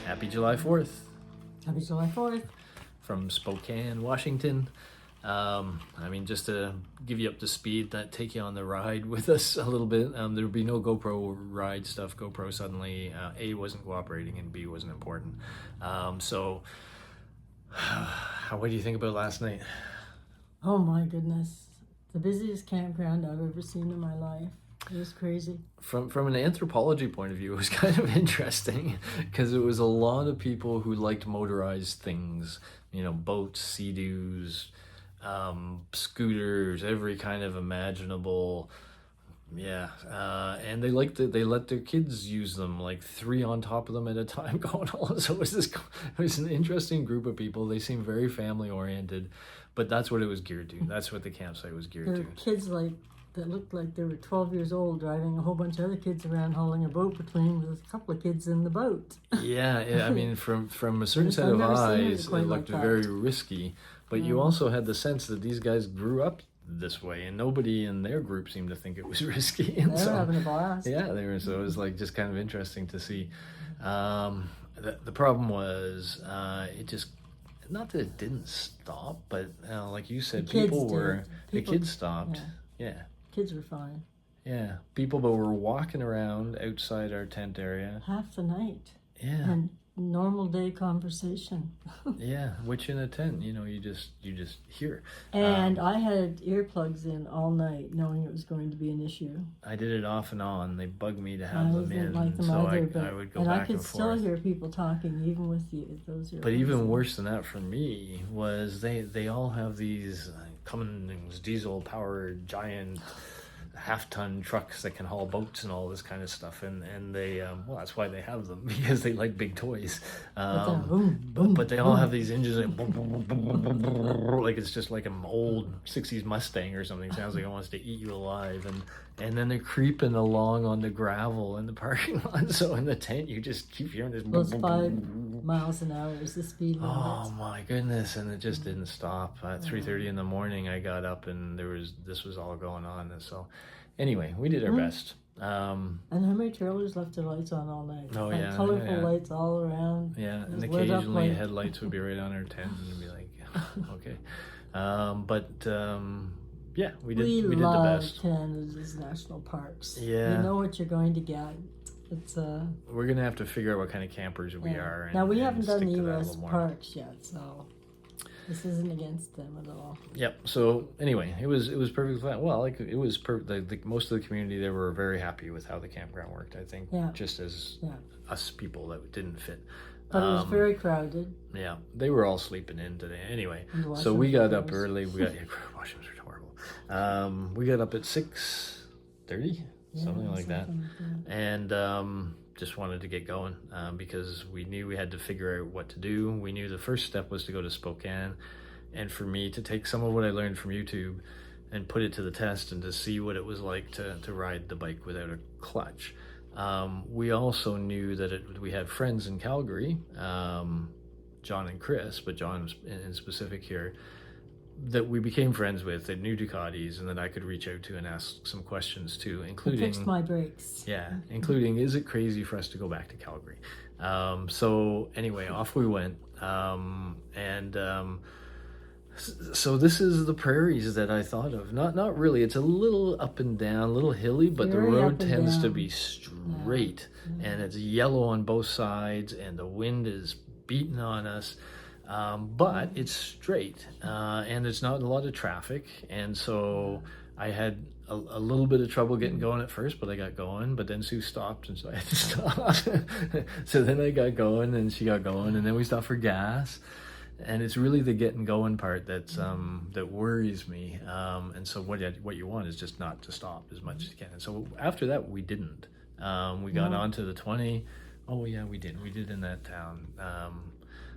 Happy July 4th Happy July 4th. from Spokane, Washington. Just to give you up to speed, take you on the ride with us a little bit. There would be no GoPro ride stuff. GoPro suddenly, A, wasn't cooperating, and B, wasn't important. What do you think about last night? Oh my goodness. The busiest campground I've ever seen in my life. It was crazy. From an anthropology point of view, it was kind of interesting because it was a lot of people who liked motorized things, boats, sea-doos, scooters, every kind of imaginable. And they let their kids use them, like 3 on top of them at a time going on. So it was an interesting group of people. They seemed very family oriented, but that's what it was geared to. That's what the campsite was geared There were to. kids that looked like they were 12 years old driving a whole bunch of other kids around hauling a boat between with a couple of kids in the boat. From a certain set of eyes, it looked like very risky, but you also had the sense that these guys grew up this way, and nobody in their group seemed to think it was risky. And they were having a blast. Yeah, they were. So it was like just kind of interesting to see. The problem was it just, not that it didn't stop, but like you said, the kids stopped. Yeah. Kids were fine. Yeah, people that were walking around outside our tent area. Half the night. Yeah. And normal day conversation. Yeah, which in a tent, you just hear. And I had earplugs in all night, knowing it was going to be an issue. I did it off and on. They bugged me to have them in, like them so either, I would go and back I could and still forth. hear people talking even with those earplugs. But even worse than that for me was they all have these Cummins diesel-powered giant half-ton trucks that can haul boats and all this kind of stuff, and they that's why they have them, because they like big toys. But they all have these engines like it's just like an old 60s Mustang or something. Sounds like it wants to eat you alive, and then they're creeping along on the gravel in the parking lot. So in the tent you just keep hearing this. Those 5 miles an hour is the speed limit. Oh my goodness, and it just didn't stop. At 3:30 in the morning I got up and this was all going on. And so anyway, we did our best. And how many trailers left their lights on all night? Oh, yeah. Colorful lights all around. Yeah, and occasionally headlights would be right on our tent, and you'd be like, okay. We did the best. Canada's national parks. Yeah. You know what you're going to get. It's We're gonna have to figure out what kind of campers we are. Now we haven't done the U.S. parks yet, so this isn't against them at all. Yep. So anyway, it was perfectly fine. Well, it was most of the community, they were very happy with how the campground worked. I think just as us people that didn't fit. But it was very crowded. Yeah, they were all sleeping in today. Anyway, so we got up early. Washrooms were horrible. We got up at 6:30, something like that, and just wanted to get going because we knew we had to figure out what to do. We knew the first step was to go to Spokane, and for me to take some of what I learned from YouTube and put it to the test and to see what it was like to ride the bike without a clutch. We also knew that we had friends in Calgary, John and Chris, but John in specific here, that we became friends with, that knew Ducatis, and that I could reach out to and ask some questions to, including... I fixed my brakes. Yeah, including, is it crazy for us to go back to Calgary? So anyway, off we went. So this is the prairies that I thought of. Not really. It's a little up and down, a little hilly, but the road tends to be straight, and it's yellow on both sides, and the wind is beating on us. But it's straight, and there's not a lot of traffic, and so I had a little bit of trouble getting going at first, but I got going. But then Sue stopped, and so I had to stop. So then I got going, and she got going, and then we stopped for gas. And it's really the getting going part that worries me. And so what you want is just not to stop as much as you can. And so after that, we didn't. We got onto the 20. Oh yeah, we did. We did in that town.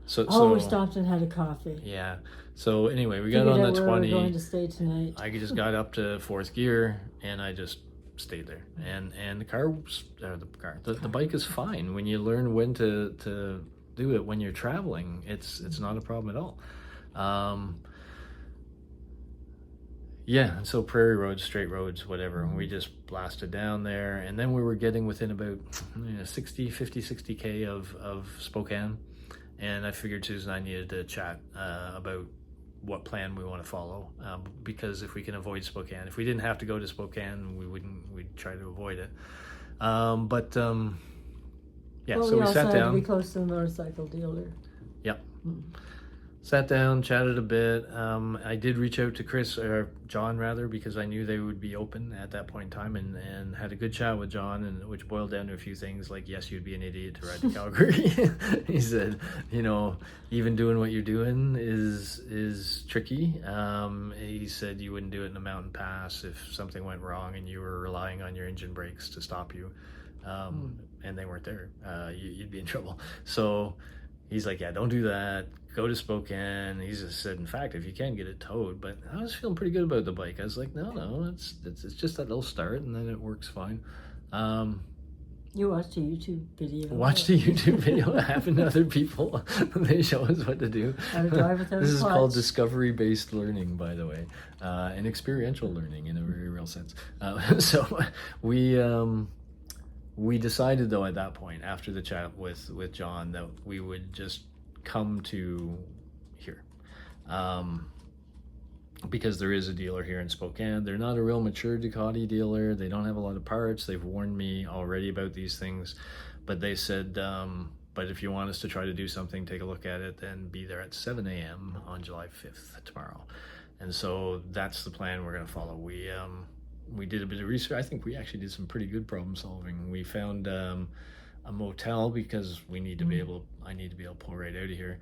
We stopped and had a coffee. Yeah. So anyway, we got on the 20. We were going to stay tonight. I just got up to 4th gear, and I just stayed there. And the bike is fine when you learn when to do it. When you're traveling, it's not a problem at all. Yeah, and so prairie roads, straight roads, whatever, and we just blasted down there, and then we were getting within about 60k of Spokane, and I figured Susan and I needed to chat about what plan we want to follow, because if we can avoid Spokane, if we didn't have to go to Spokane, we'd try to avoid it. Yeah, well, so we also sat had to down. be close to the motorcycle dealer. Yep. Sat down, chatted a bit. I did reach out to Chris, or John rather, because I knew they would be open at that point in time, and had a good chat with John, and which boiled down to a few things like, yes, you'd be an idiot to ride to Calgary. He said, even doing what you're doing is tricky. He said you wouldn't do it in a mountain pass if something went wrong and you were relying on your engine brakes to stop you, and they weren't there. You'd be in trouble. So he's like, yeah, don't do that. Go to Spokane. He just said, in fact, if you can, get it towed. But I was feeling pretty good about the bike. I was like, no, it's just that little start, and then it works fine. You watched a YouTube video. Watched a YouTube video. It happened to other people. They show us what to do. How to drive without This a is clutch. called discovery-based learning, by the way, and experiential learning in a very real sense. So we decided, though, at that point, after the chat with John, that we would just come to here, because there is a dealer here in Spokane. They're not a real mature Ducati dealer. They don't have a lot of parts. They've warned me already about these things, but they said, but if you want us to try to do something, take a look at it, then be there at 7 a.m. on July 5th, tomorrow. And so that's the plan we're going to follow. We did a bit of research. I think we actually did some pretty good problem solving. We found a motel, because I need to be able to pull right out of here,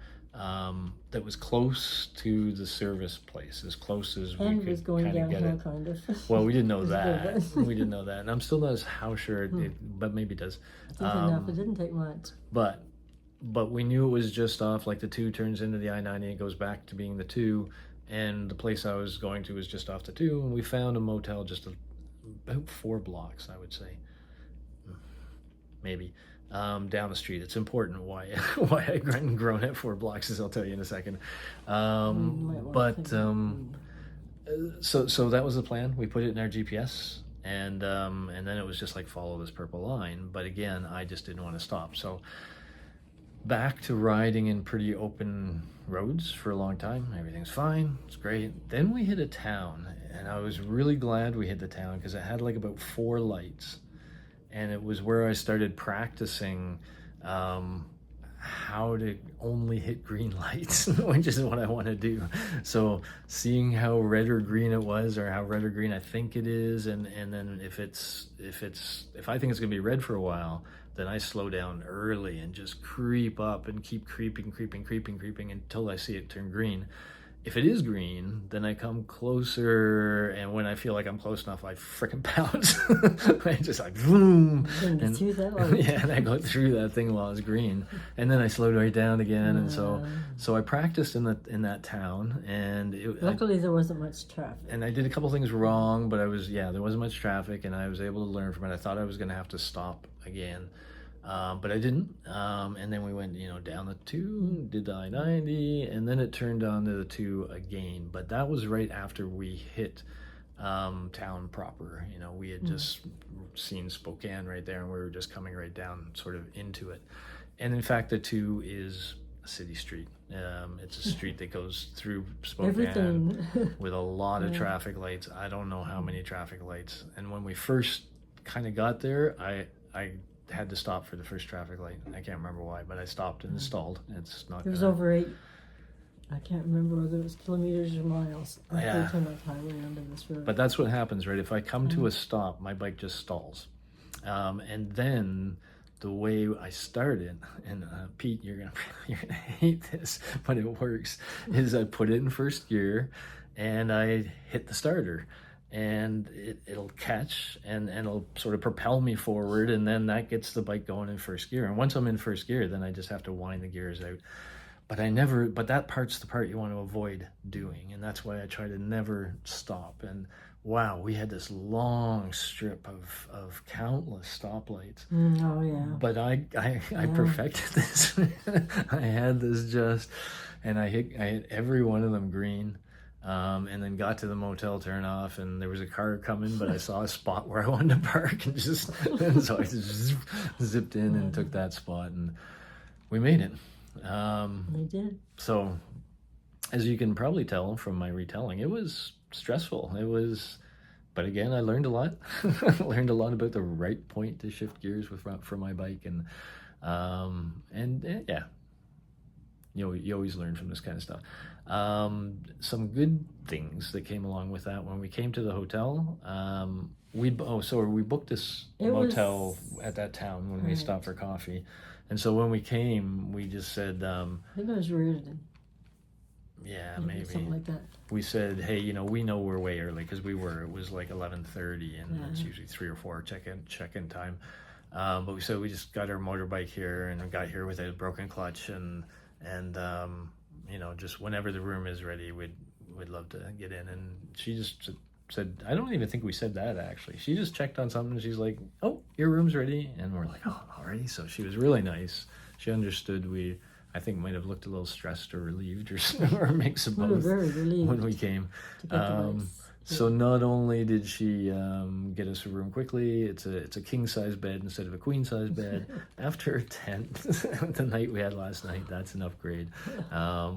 that was close to the service place, as close as we could was going kind of get downhill, it. kind of. Well, we didn't know It was a that. bit. We didn't know that, and I'm still not how sure but maybe it does. I think enough. It didn't take much. But we knew it was just off, like the 2 turns into the I-90, it goes back to being the 2, and the place I was going to was just off the 2, and we found a motel just about 4 blocks, I would say, maybe, down the street. It's important why I grown at 4 blocks, as I'll tell you in a second. So that was the plan. We put it in our GPS, and then it was just like, follow this purple line. But again, I just didn't want to stop. So back to riding in pretty open roads for a long time. Everything's fine. It's great. Then we hit a town, and I was really glad we hit the town, because it had like about 4 lights, and it was where I started practicing how to only hit green lights, which is what I want to do. So seeing how red or green it was, or how red or green I think it is, and then if I think it's gonna be red for a while, then I slow down early and just creep up and keep creeping until I see it turn green. If it is green, then I come closer, and when I feel like I'm close enough, I frickin' pounce. I just like boom, and yeah, and I go through that thing while it's green, and then I slowed right down again, and so I practiced in that town, and luckily there wasn't much traffic. And I did a couple things wrong, but there wasn't much traffic, and I was able to learn from it. I thought I was going to have to stop again. But I didn't, and then we went, down the 2, did the I-90, and then it turned on to the 2 again. But that was right after we hit town proper. We had just seen Spokane right there, and we were just coming right down sort of into it. And in fact, the 2 is a city street. It's a street that goes through Spokane with a lot of traffic lights. I don't know how many traffic lights. And when we first kind of got there, I had to stop for the first traffic light. I can't remember why, but I stopped and stalled. It's not. It was over 8. I can't remember whether it was kilometers or miles. Yeah. Turn that highway onto this road. But that's what happens, right? If I come to a stop, my bike just stalls, and then the way I started, and Pete, you're gonna hate this, but it works. Is I put it in first gear, and I hit the starter. And it'll catch, and it'll sort of propel me forward, and then that gets the bike going in first gear. And once I'm in first gear, then I just have to wind the gears out. But that part's the part you want to avoid doing, and that's why I try to never stop. And wow, we had this long strip of countless stoplights. Oh yeah. But I perfected this. I had this and I hit every one of them green. and then got to the motel turn off, and there was a car coming, but I saw a spot where I wanted to park, and so I just zipped in and took that spot, and we made it. We did. So, as you can probably tell from my retelling, it was stressful. But again, I learned a lot. Learned a lot about the right point to shift gears for my bike, and yeah, you always learn from this kind of stuff. Some good things that came along with that when we came to the hotel. We booked this motel at that town when we stopped for coffee, and so when we came, we just said, I think it was Reardon. Yeah, maybe something like that. We said, hey, we know we're way early, because it was like 11:30, and it's usually 3 or 4 check-in time. But we said we just got our motorbike here, and we got here with a broken clutch, and just whenever the room is ready, we'd love to get in. And she just said, I don't even think we said that, actually. She just checked on something. She's like, oh, your room's ready. And we're like, oh, already? So she was really nice. She understood. I think might have looked a little stressed or relieved, or a mix of both. We were very relieved when we came. to get the bikes. So not only did she get us a room quickly, it's a king size bed instead of a queen size bed. After a tent, the night we had last night, that's an upgrade,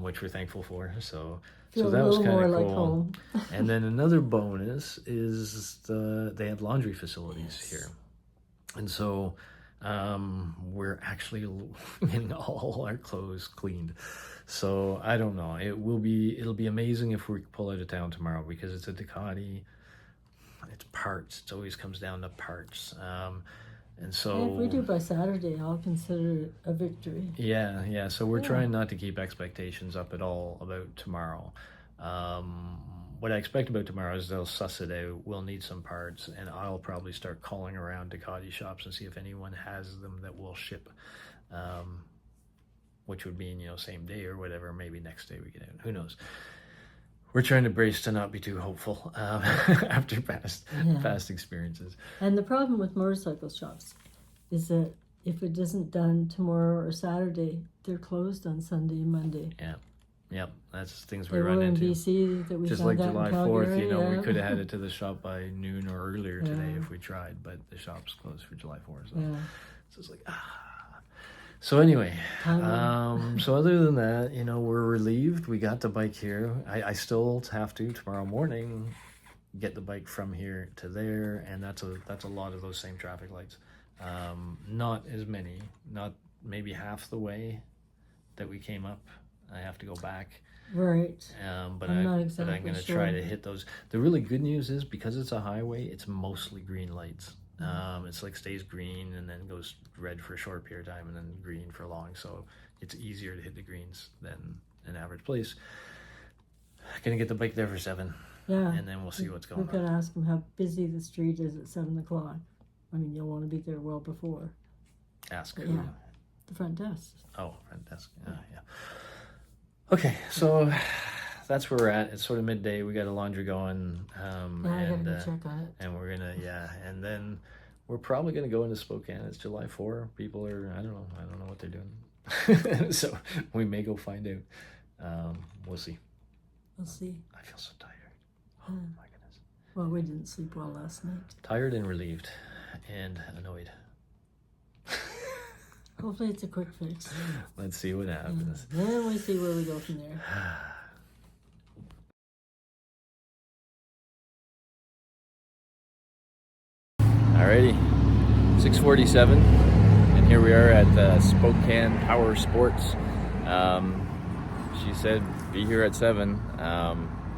which we're thankful for. So that was kind of cool. And then another bonus is they have laundry facilities here, and so we're actually getting all our clothes cleaned. So I don't know. It'll be amazing if we pull out of town tomorrow, because it's a Ducati. It's parts. It always comes down to parts. And so if we do by Saturday, I'll consider it a victory. Yeah. So we're trying not to keep expectations up at all about tomorrow. What I expect about tomorrow is they'll suss it out. We'll need some parts, and I'll probably start calling around Ducati shops and see if anyone has them that will ship. Which would mean, same day or whatever, maybe next day we get out. Who knows? We're trying to brace to not be too hopeful after past experiences. And the problem with motorcycle shops is that if it isn't done tomorrow or Saturday, they're closed on Sunday and Monday. Yep, that's things we run into. In BC that we just found like out July in 4th, Calgary, we could have had it to the shop by noon or earlier today if we tried, but the shop's closed for July 4th. So it's like, So anyway, so other than that, we're relieved we got the bike here. I still have to tomorrow morning get the bike from here to there, and that's a lot of those same traffic lights. Not as many, not maybe half the way that we came up. I have to go back. Right. But I'm going to try to hit those. The really good news is, because it's a highway, it's mostly green lights. It's like stays green and then goes red for a short period of time and then green for long. So it's easier to hit the greens than an average place. Gonna get the bike there for 7. Yeah. And then we'll see what's going on. We're gonna ask them how busy the street is at 7 o'clock. I mean, you'll want to be there well before. Ask who? Yeah. The front desk. Oh, front desk. Yeah. Okay, so that's where we're at. It's sort of midday. We got a laundry going, I gotta go check on it. and we're gonna and then we're probably gonna go into Spokane. It's July 4. People are I don't know what they're doing, so we may go find out. We'll see. We'll see. I feel so tired. Oh my goodness. Well, we didn't sleep well last night. Tired and relieved, and annoyed. Hopefully it's a quick fix. Let's see what happens. Then we see where we go from there. Alrighty, 6:47, and here we are at Spokane Power Sports. She said be here at 7.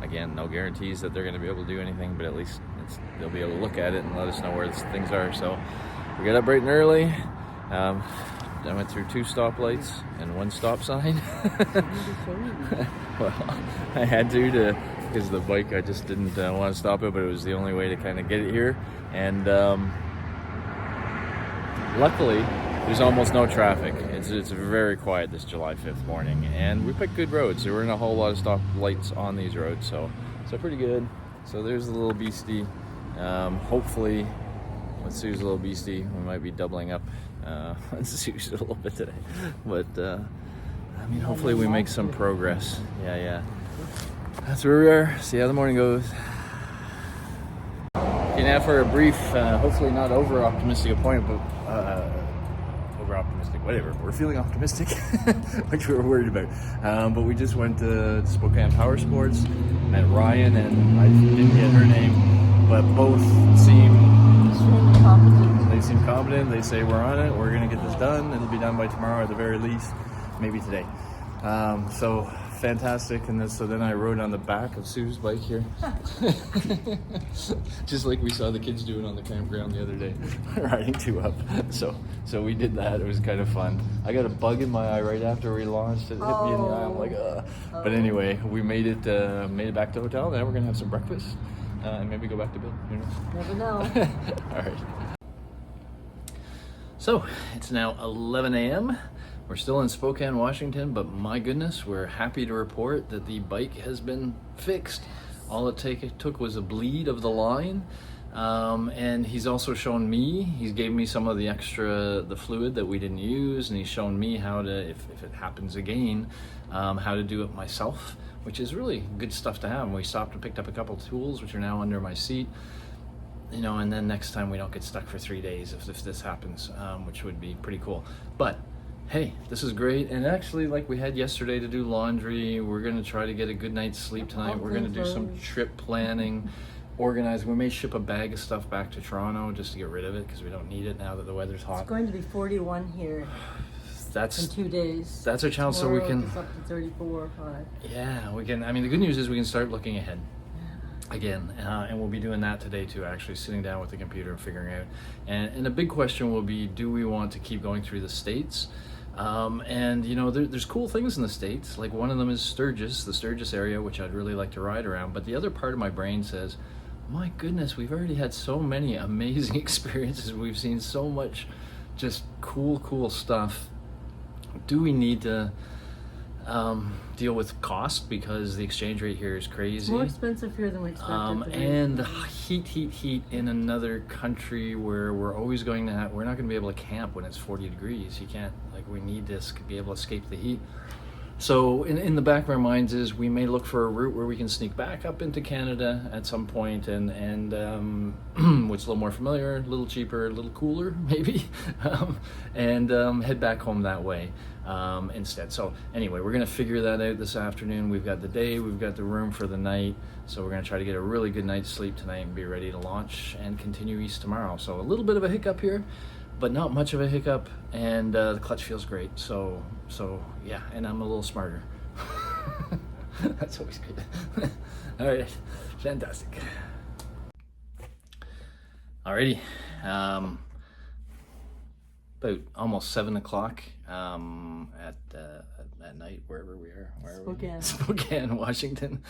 Again, no guarantees that they're going to be able to do anything, but at least they'll be able to look at it and let us know where things are. So we got up bright and early. I went through 2 stoplights and 1 stop sign. Well, I had to because the bike, I just didn't want to stop it, but it was the only way to kind of get it here. And luckily, there's almost no traffic. It's very quiet this July 5th morning, and we picked good roads. There weren't a whole lot of stoplights on these roads, so pretty good. So there's the little beastie. Hopefully, with Sue's little beastie, we might be doubling up on Sue's a little bit today. But hopefully we make some progress. Yeah. That's where we are. See how the morning goes. Okay, now for a brief, hopefully not over-optimistic appointment, but over-optimistic, whatever. We're feeling optimistic, which we were worried about. But we just went to Spokane Power Sports, met Ryan, and I didn't get her name, but both seem Competent. They seem confident. They say we're on it. We're gonna get this done. It'll be done by tomorrow at the very least, maybe today. So fantastic. And so then I rode on the back of Sue's bike here, just like we saw the kids doing on the campground the other day, riding 2 up. So we did that. It was kind of fun. I got a bug in my eye right after we launched. It hit me in the eye. I'm like, ugh. But anyway, we made it back to the hotel. Now we're gonna have some breakfast and maybe go back to bed. Who knows? Never know. All right. So it's now 11 a.m. We're still in Spokane, Washington, but my goodness, we're happy to report that the bike has been fixed. All it took was a bleed of the line. And he's also shown me, he's gave me some of the fluid that we didn't use, and he's shown me how to, if it happens again, how to do it myself, which is really good stuff to have. And we stopped and picked up a couple tools, which are now under my seat. And then next time we don't get stuck for 3 days if this happens, which would be pretty cool. But hey, this is great. And actually, like we had yesterday to do laundry, we're gonna try to get a good night's sleep tonight. We're gonna do some trip planning, organizing. We may ship a bag of stuff back to Toronto just to get rid of it because we don't need it now that the weather's hot. It's going to be 41 here in 2 days. That's our challenge. So we can. It's up to 34 or 5. Yeah, we can. I mean, the good news is we can start looking ahead again, and we'll be doing that today too, actually sitting down with the computer and figuring out. And a big question will be, do we want to keep going through the States? And there's cool things in the States, like one of them is Sturgis, the Sturgis area, which I'd really like to ride around. But the other part of my brain says, my goodness, we've already had so many amazing experiences. We've seen so much just cool stuff. Do we need to deal with cost because the exchange rate here is crazy? It's more expensive here than we expected. And the heat in another country where we're always going to we're not going to be able to camp when it's 40 degrees. You can't, we need to be able to escape the heat. So in the back of our minds is we may look for a route where we can sneak back up into Canada at some point and what's a little more familiar, a little cheaper, a little cooler maybe, and head back home that way instead. So anyway, we're gonna figure that out this afternoon. We've got the day, we've got the room for the night, so we're gonna try to get a really good night's sleep tonight and be ready to launch and continue east tomorrow. So a little bit of a hiccup here, but not much of a hiccup, and the clutch feels great. So yeah, and I'm a little smarter. That's always good. All right, fantastic. Alrighty, about almost 7 o'clock at night, wherever we are. Spokane, Washington.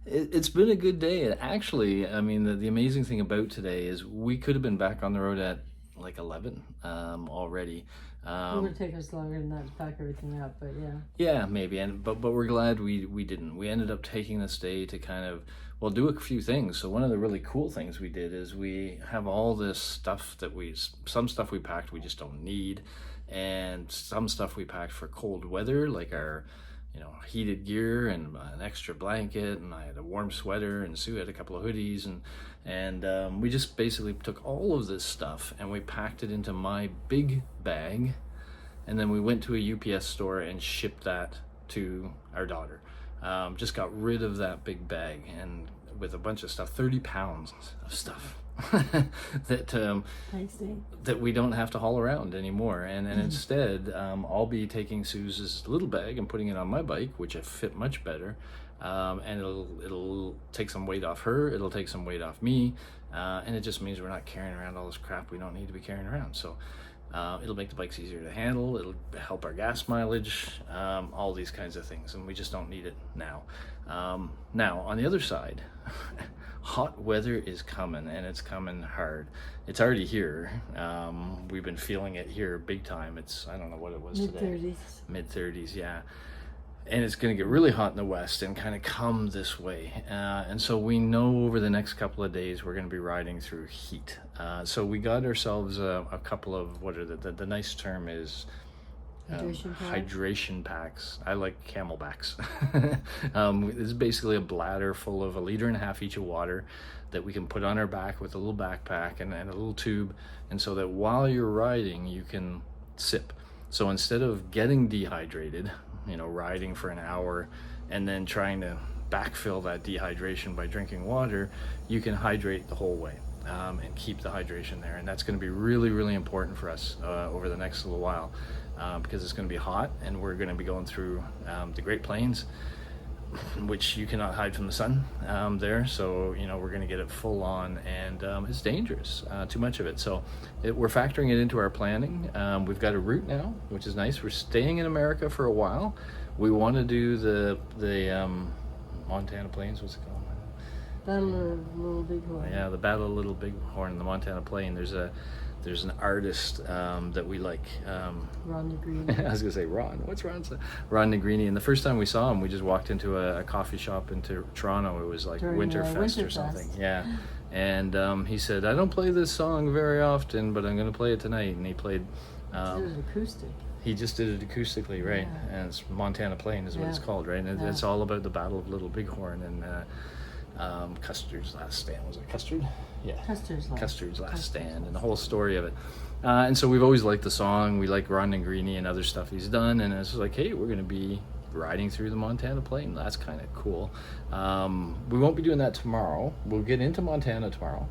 It's been a good day. Actually, I mean, the amazing thing about today is we could have been back on the road at like 11 already. It would take us longer than that to pack everything up, but yeah. Yeah, maybe, but we're glad we didn't. We ended up taking this day to kind of, do a few things. So one of the really cool things we did is we have all this stuff that some stuff we packed we just don't need, and some stuff we packed for cold weather, like our heated gear and an extra blanket, and I had a warm sweater, and Sue had a couple of hoodies, and we just basically took all of this stuff and we packed it into my big bag, and then we went to a UPS store and shipped that to our daughter. Just got rid of that big bag, and with a bunch of stuff, 30 pounds of stuff that we don't have to haul around anymore, and instead I'll be taking Sue's little bag and putting it on my bike, which I fit much better, and it'll take some weight off her, it'll take some weight off me, and it just means we're not carrying around all this crap we don't need to be carrying around. So it'll make the bikes easier to handle, it'll help our gas mileage, all these kinds of things, and we just don't need it now. Now on the other side, hot weather is coming, and it's coming hard. It's already here. We've been feeling it here big time. It's, I don't know what it was today. Mid-30s, yeah. And it's going to get really hot in the west and kind of come this way. And so we know over the next couple of days we're going to be riding through heat. So we got ourselves a couple of, the nice term is Hydration packs. I like Camelbacks. This is basically a bladder full of 1.5 liters each of water that we can put on our back with a little backpack and a little tube, and so that while you're riding you can sip. So instead of getting dehydrated, riding for an hour and then trying to backfill that dehydration by drinking water, you can hydrate the whole way. And keep the hydration there, and that's going to be really, really important for us over the next little while, because it's going to be hot and we're going to be going through the Great Plains, which you cannot hide from the sun there. So we're going to get it full on, and it's dangerous, too much of it. So we're factoring it into our planning. We've got a route now, which is nice. We're staying in America for a while. We want to do the Montana Plains. What's it called? Battle of Little Bighorn. Yeah, the Battle of Little Bighorn in the Montana Plain. There's an artist that we like. Ron Negrini. I was gonna say Ron. What's Ron's? Ron Negrini. And the first time we saw him, we just walked into a coffee shop into Toronto. It was like Winterfest or something. Yeah. And he said, "I don't play this song very often, but I'm gonna play it tonight." And he played. Did it acoustic. He just did it acoustically, right? Yeah. And it's Montana Plain is what it's called, right? And it's all about the Battle of Little Bighorn and. Custer's Last Stand. Was it Custard? Yeah. Custer's Last Stand, and the whole story of it. And so we've always liked the song. We like Ron Negrini and other stuff he's done, and it's like, hey, we're going to be riding through the Montana Plain. That's kind of cool. We won't be doing that tomorrow. We'll get into Montana tomorrow,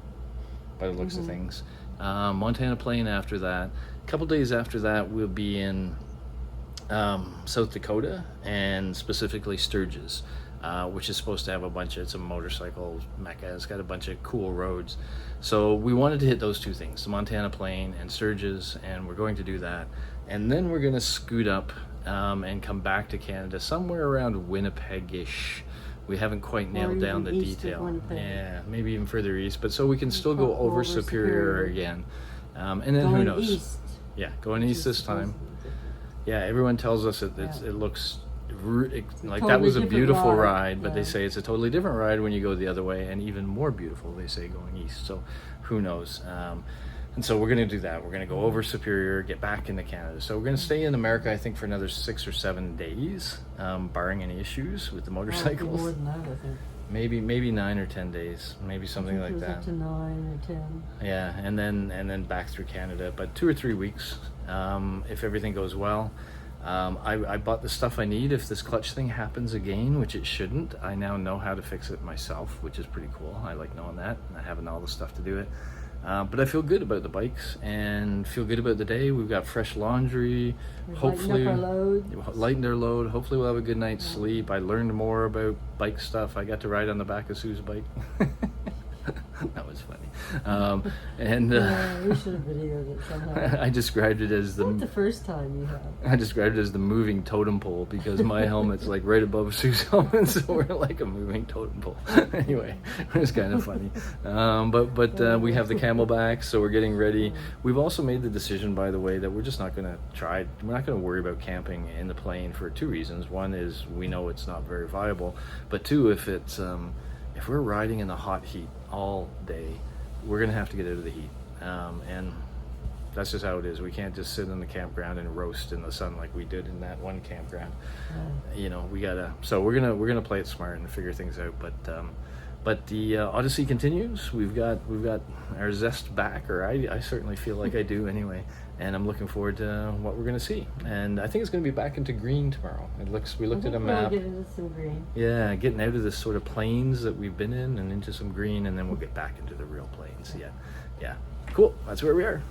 by the looks of things. Montana Plain after that. A couple days after that, we'll be in South Dakota, and specifically Sturgis. Which is supposed to have it's a motorcycle mecca. It's got a bunch of cool roads. So we wanted to hit those two things, the Montana Plain and Sturgis, and we're going to do that. And then we're going to scoot up and come back to Canada somewhere around Winnipeg-ish. We haven't quite nailed down the detail. Yeah, maybe even further east, but so we can still go over Superior again. And then who knows? East. Yeah, going east this time. Yeah, everyone tells us it looks... like that was a beautiful ride, but they say it's a totally different ride when you go the other way, and even more beautiful, they say, going east. So who knows? And so we're going to do that. We're going to go over Superior, get back into Canada. So we're going to stay in America, I think, for another 6 or 7 days, barring any issues with the motorcycles. More than that, I think. Maybe 9 or 10 days, maybe something like that. Up to 9 or 10. Yeah, and then back through Canada, but 2 or 3 weeks, if everything goes well. I bought the stuff I need if this clutch thing happens again, which it shouldn't. I now know how to fix it myself, which is pretty cool. I like knowing that, and having all the stuff to do it. But I feel good about the bikes and feel good about the day. We've got fresh laundry. Hopefully lightened our load. Hopefully we'll have a good night's sleep. I learned more about bike stuff. I got to ride on the back of Sue's bike. That was funny. We should have videoed it somehow. I described it as Not the first time you have. I described it as the moving totem pole because my helmet's like right above Sue's helmet, so we're like a moving totem pole. Anyway, it was kind of funny. But we have the Camelbacks, so we're getting ready. We've also made the decision, by the way, that we're just not going to try. We're not going to worry about camping in the plain for 2 reasons. One is we know it's not very viable, but two, if we're riding in the hot heat all day, we're going to have to get out of the heat. And that's just how it is. We can't just sit in the campground and roast in the sun like we did in that one campground. We gotta. So we're gonna play it smart and figure things out. But the Odyssey continues. We've got our zest back, or I certainly feel like I do anyway. And I'm looking forward to what we're gonna see. And I think it's gonna be back into green tomorrow. We looked at a map. Get into some green. Yeah, getting out of this sort of plains that we've been in and into some green, and then we'll get back into the real plains. Yeah. Cool. That's where we are.